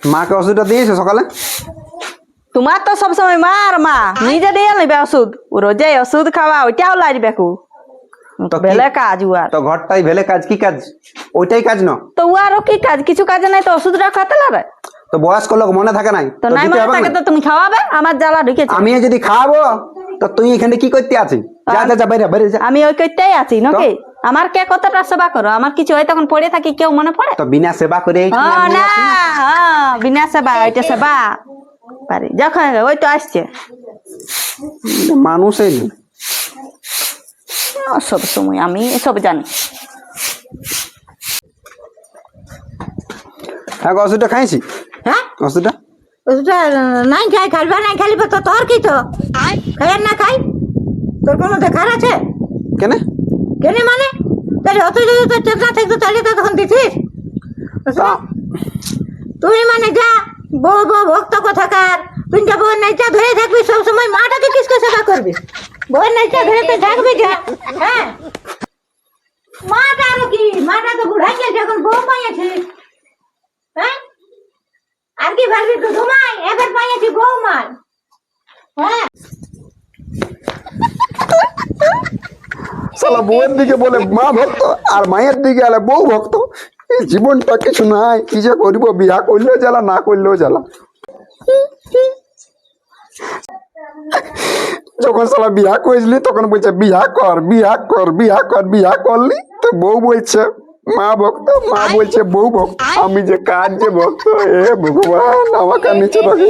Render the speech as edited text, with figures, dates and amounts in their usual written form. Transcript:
মাকে ওষুধটা দিয়েছো সকালে? তোমার তো সবসময় মা আর মা নিজে দিয়ে নেবে ওষুধ, রোজে ওষুধ খাওয়া ওইটাও লাগবে কু তো কি- বেলে কাজ উয়ার। তো ঘরটাই ভেলে কাজ, কি কাজ? ওইটাই কাজ না তো উয়ারও কি কাজ? কিছু কাজ নাই তো ওষুধটা খাতে লাগে। তো বয়স্ক লোক মনে থাকে নাই তো তো নাই দিতে মনে হবে থাকে না? তো তুমি খাওয়াবে, আমার জ্বালা ঢুকেছে। আমি যদি খাওয়াবো তো তুই এখানে কি করতে আছিস? যা যা যা বাইরে বাইরে যা। আমি ওই করতেই আছি নাকি? আমার কে কতটা সেবা করো, আমার কিছু হয় তখন পড়ে থাকি, কেউ মনে পড়ে? তো বিনা সেবা করে এইখানে আমি না আছি। বিনা সেবা, ওইটা সেবা পারি যখন ওই তো আসছে মানুষই নেই। সব সময় আমি এসব জানি। হ্যাঁ ওষুধটা খাইছি। হ্যাঁ ওষুধটা ওষুধটা নাই খাই, খাইবা নাই খাইলি তো তোর কি তো খাই আর না খাই তোর কোনো দেখার আছে? কেন? কেন মানে তাহলে অত যদি তোর চেতনা থাকতো তাহলে তো তখন দিতিস। তা- তুই মানে যা বউ বউ ভক্ত কোথাকার, তুই যা বউয়ের নাইচা ধরে থাকবি সবসময়, মাটাকে কিসকে সেবা করবি? বউয়ের নাইচা ধরে তো থাকবি যা। হ্যাঁ মাটা আরো কি, মাটা তো বুড়াই গেছে এখন বউ পাইয়াছি। হ্যাঁ আর কি ভাববি তো ঘুমাই এবার পাইয়াছি বউ মার। হ্যাঁ শালা বউয়ের দিকে বলে মা ভক্ত আর মায়ের দিকে আলে বউ ভক্ত। এই জীবনটা কিছু নাই, কি যে করবো, বিয়া করলেও জ্বালা, না করলেও জ্বালা। যখন শালা বিয়া করেছিলি তখন বলছে বিয়া কর বিয়া কর বিয়া কর, বিয়া করলি তো বউ বলছে মা ভক্ত, মা বলছে বউ ভক্ত। আমি যে কাজ যে ভক্ত, এ ভগবান আমাকে নিচে রাখি।